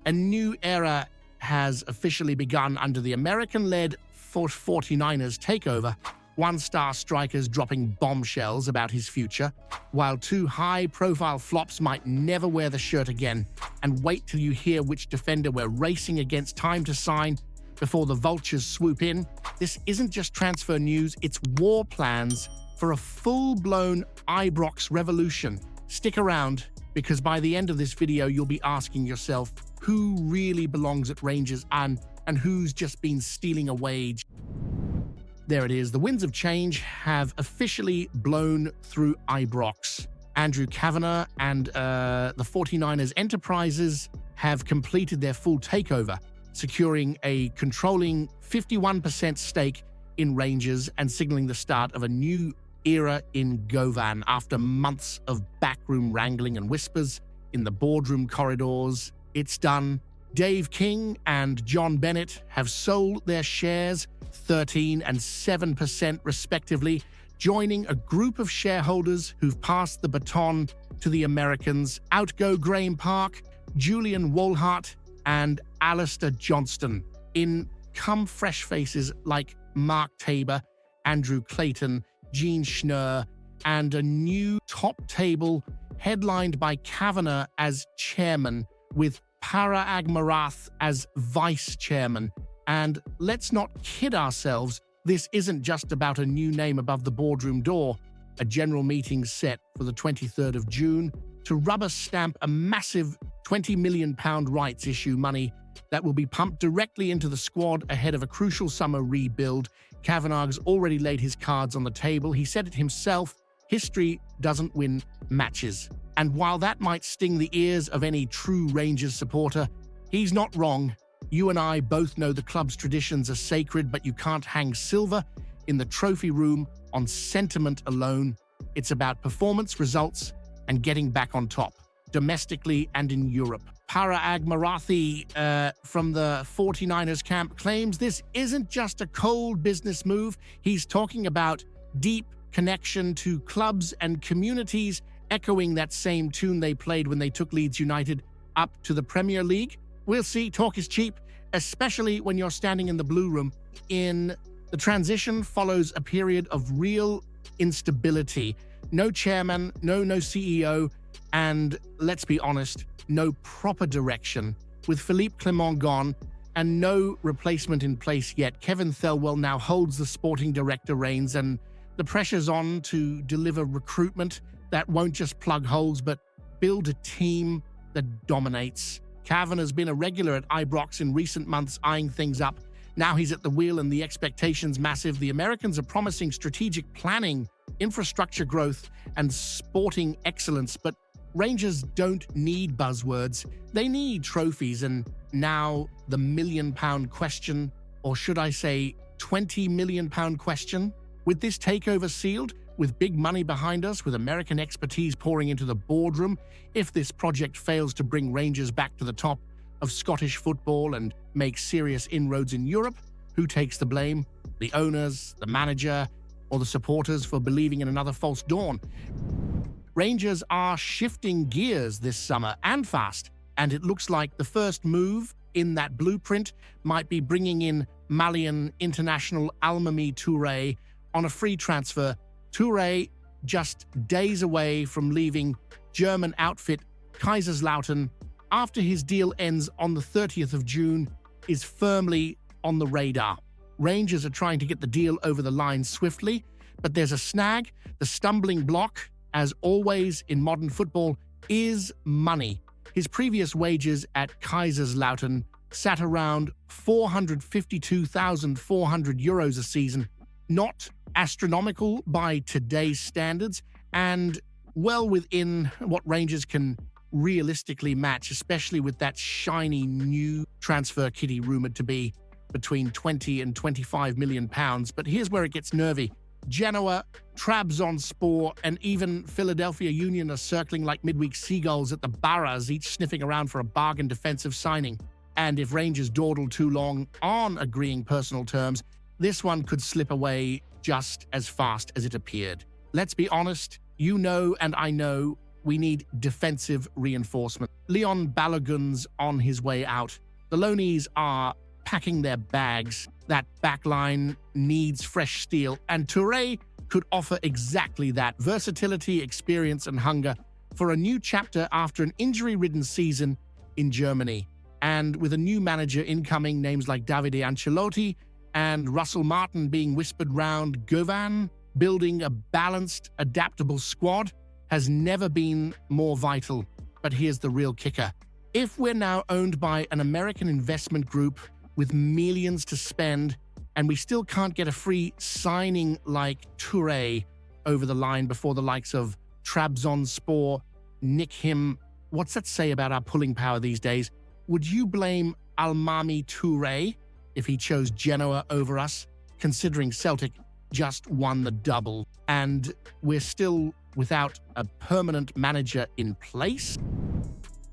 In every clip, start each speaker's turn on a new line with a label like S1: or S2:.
S1: A new era has officially begun under the American-led 49ers takeover, one-star strikers dropping bombshells about his future, while two high-profile flops might never wear the shirt again. And wait till you hear which defender we're racing against time to sign before the vultures swoop in. This isn't just transfer news, it's war plans for a full-blown Ibrox revolution. Stick around, because by the end of this video, you'll be asking yourself who really belongs at Rangers and who's just been stealing a wage. There it is. The winds of change have officially blown through Ibrox. Andrew Kavanagh and the 49ers enterprises have completed their full takeover, securing a controlling 51% stake in Rangers and signaling the start of a new era in Govan after months of backroom wrangling and whispers in the boardroom corridors. It's done. Dave King and John Bennett have sold their shares, 13% and 7% respectively, joining a group of shareholders who've passed the baton to the Americans. Out go Graham Park, Julian Wolhart, and Alistair Johnston. In come fresh faces like Mark Tabor, Andrew Clayton, Gene Schnurr, and a new top table headlined by Kavanagh as chairman, with Para Agmarath as vice chairman. And let's not kid ourselves, this isn't just about a new name above the boardroom door. A general meeting set for the 23rd of June to rubber stamp a massive £20 million rights issue money that will be pumped directly into the squad ahead of a crucial summer rebuild. Kavanagh's already laid his cards on the table. He said it himself, history doesn't win matches. And while that might sting the ears of any true Rangers supporter, he's not wrong. You and I both know the club's traditions are sacred, but you can't hang silver in the trophy room on sentiment alone. It's about performance, results, and getting back on top, domestically and in Europe. Parag Marathi from the 49ers camp claims this isn't just a cold business move. He's talking about deep connection to clubs and communities, echoing that same tune they played when they took Leeds United up to the Premier League. We'll see, talk is cheap, especially when you're standing in the blue room. The transition follows a period of real instability. No chairman, no CEO, and let's be honest, no proper direction. With Philippe Clement gone and no replacement in place yet, Kevin Thelwell now holds the sporting director reins, and the pressure's on to deliver recruitment that won't just plug holes, but build a team that dominates. Cavan has been a regular at Ibrox in recent months, eyeing things up. Now he's at the wheel and the expectation's massive. The Americans are promising strategic planning, infrastructure growth, and sporting excellence, but Rangers don't need buzzwords. They need trophies, and now the £1 million question, or should I say £20 million question? With this takeover sealed, with big money behind us, with American expertise pouring into the boardroom, if this project fails to bring Rangers back to the top of Scottish football and make serious inroads in Europe, who takes the blame? The owners, the manager, or the supporters for believing in another false dawn? Rangers are shifting gears this summer, and fast, and it looks like the first move in that blueprint might be bringing in Malian international Almamy Touré on a free transfer. Touré, just days away from leaving German outfit Kaiserslautern after his deal ends on the 30th of June, is firmly on the radar. Rangers are trying to get the deal over the line swiftly, but there's a snag. The stumbling block, as always in modern football, is money. His previous wages at Kaiserslautern sat around €452,400 a season, not astronomical by today's standards, and well within what Rangers can realistically match, especially with that shiny new transfer kitty rumored to be between 20 and 25 million pounds. But here's where it gets nervy. Genoa, Trabzonspor, and even Philadelphia Union are circling like midweek seagulls at the Barras, each sniffing around for a bargain defensive signing. And if Rangers dawdle too long on agreeing personal terms, this one could slip away just as fast as it appeared. Let's be honest, you know and I know we need defensive reinforcement. Leon Balogun's on his way out. The Lonies are packing their bags. That backline needs fresh steel, and Touré could offer exactly that: versatility, experience, and hunger for a new chapter after an injury-ridden season in Germany. And with a new manager incoming, names like Davide Ancelotti and Russell Martin being whispered round, Govan building a balanced, adaptable squad has never been more vital. But here's the real kicker. If we're now owned by an American investment group with millions to spend, and we still can't get a free signing like Touré over the line before the likes of Trabzonspor nick him, what's that say about our pulling power these days? Would you blame Almamy Touré if he chose Genoa over us, considering Celtic just won the double and we're still without a permanent manager in place?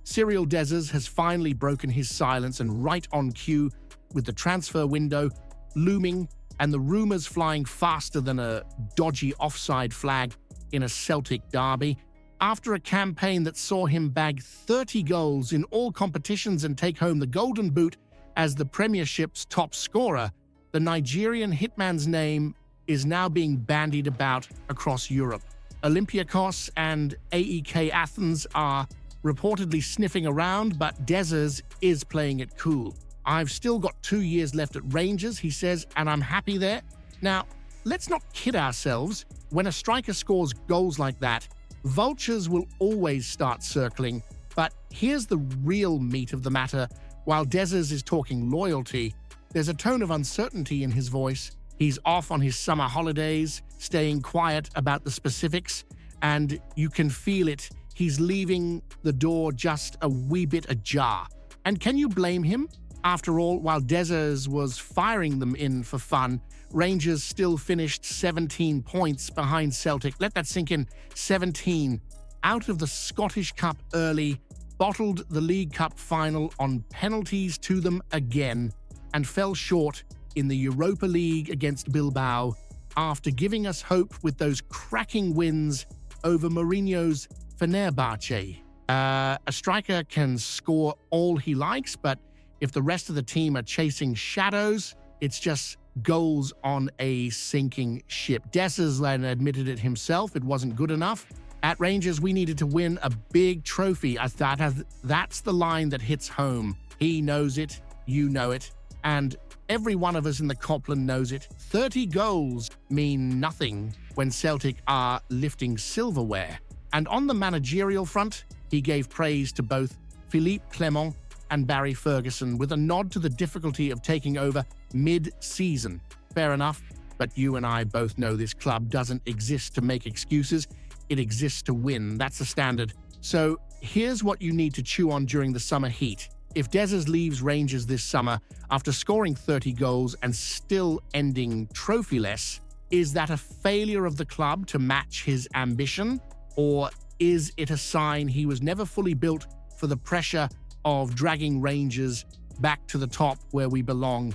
S1: Cyriel Dessers has finally broken his silence, and right on cue, with the transfer window looming and the rumours flying faster than a dodgy offside flag in a Celtic derby. After a campaign that saw him bag 30 goals in all competitions and take home the Golden Boot as the Premiership's top scorer, the Nigerian hitman's name is now being bandied about across Europe. Olympiacos and AEK Athens are reportedly sniffing around, but Dessers is playing it cool. I've still got 2 years left at Rangers, he says, and I'm happy there. Now, let's not kid ourselves. When a striker scores goals like that, vultures will always start circling. But here's the real meat of the matter. While Dessers is talking loyalty, there's a tone of uncertainty in his voice. He's off on his summer holidays, staying quiet about the specifics, and you can feel it. He's leaving the door just a wee bit ajar. And can you blame him? After all, while Dessers was firing them in for fun, Rangers still finished 17 points behind Celtic. Let that sink in. 17. Out of the Scottish Cup early, bottled the League Cup final on penalties to them again, and fell short in the Europa League against Bilbao after giving us hope with those cracking wins over Mourinho's Fenerbahce. A striker can score all he likes, but if the rest of the team are chasing shadows, it's just goals on a sinking ship. Dessers admitted it himself. It wasn't good enough. At Rangers, we needed to win a big trophy. That's the line that hits home. He knows it, you know it, and every one of us in the Copland knows it. 30 goals mean nothing when Celtic are lifting silverware. And on the managerial front, he gave praise to both Philippe Clement and Barry Ferguson, with a nod to the difficulty of taking over mid-season. Fair enough, but you and I both know this club doesn't exist to make excuses. It exists to win. That's the standard. So here's what you need to chew on during the summer heat. If Dessers leaves Rangers this summer after scoring 30 goals and still ending trophyless, is that a failure of the club to match his ambition? Or is it a sign he was never fully built for the pressure of dragging Rangers back to the top where we belong?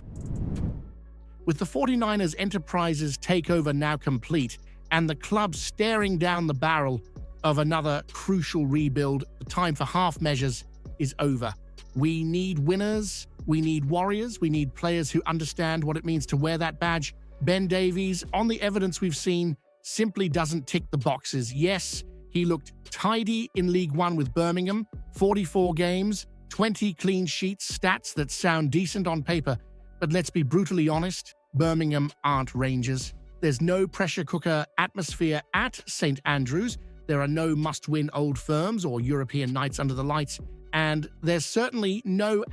S1: With the 49ers Enterprises takeover now complete and the club staring down the barrel of another crucial rebuild, the time for half measures is over. We need winners, we need warriors, we need players who understand what it means to wear that badge. Ben Davies, on the evidence we've seen, simply doesn't tick the boxes. Yes, he looked tidy in League One with Birmingham, 44 games, 20 clean sheets, stats that sound decent on paper. But let's be brutally honest, Birmingham aren't Rangers. There's no pressure cooker atmosphere at St Andrews. There are no must-win Old Firms or European nights under the lights. And there's certainly no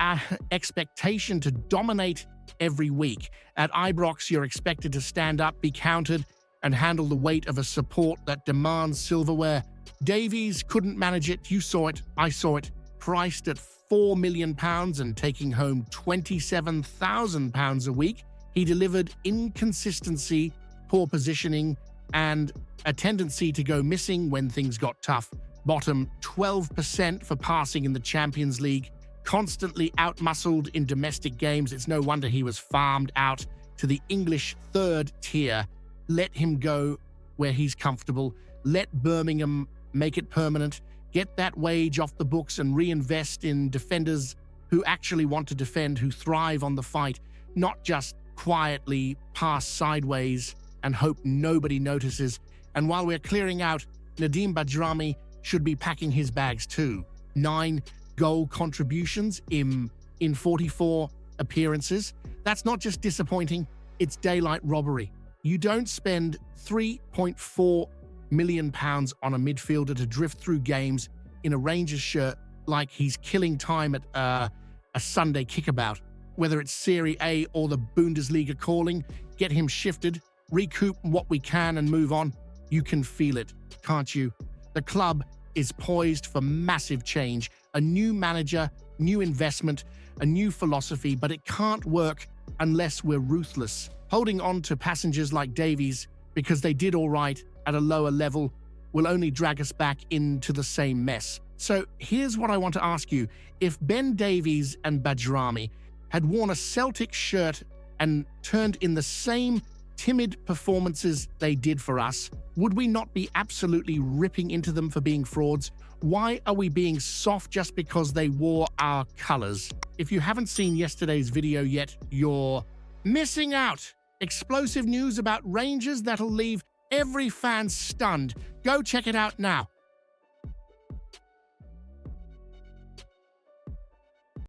S1: expectation to dominate every week. At Ibrox, you're expected to stand up, be countered, and handle the weight of a support that demands silverware. Davies couldn't manage it. You saw it. I saw it. Priced at £4 million and taking home £27,000 a week, he delivered inconsistency, poor positioning, and a tendency to go missing when things got tough. Bottom 12% for passing in the Champions League, constantly outmuscled in domestic games. It's no wonder he was farmed out to the English third tier. Let him go where he's comfortable. Let Birmingham make it permanent. get that wage off the books and reinvest in defenders who actually want to defend, who thrive on the fight, not just quietly pass sideways and hope nobody notices. And while we're clearing out, Nadim Badrami should be packing his bags too. 9 goal contributions in 44 appearances. That's not just disappointing, it's daylight robbery. You don't spend £3.4 million on a midfielder to drift through games in a Rangers shirt like he's killing time at a Sunday kickabout. Whether it's Serie A or the Bundesliga calling, get him shifted, recoup what we can and move on. You can feel it, can't you? The club is poised for massive change, a new manager, new investment, a new philosophy, but it can't work unless we're ruthless. Holding on to passengers like Davies because they did all right at a lower level will only drag us back into the same mess. So here's what I want to ask you. If Ben Davies and Badrami had worn a Celtic shirt and turned in the same timid performances they did for us, would we not be absolutely ripping into them for being frauds? Why are we being soft just because they wore our colors? If you haven't seen yesterday's video yet, you're missing out. Explosive news about Rangers that'll leave every fan stunned. Go check it out now.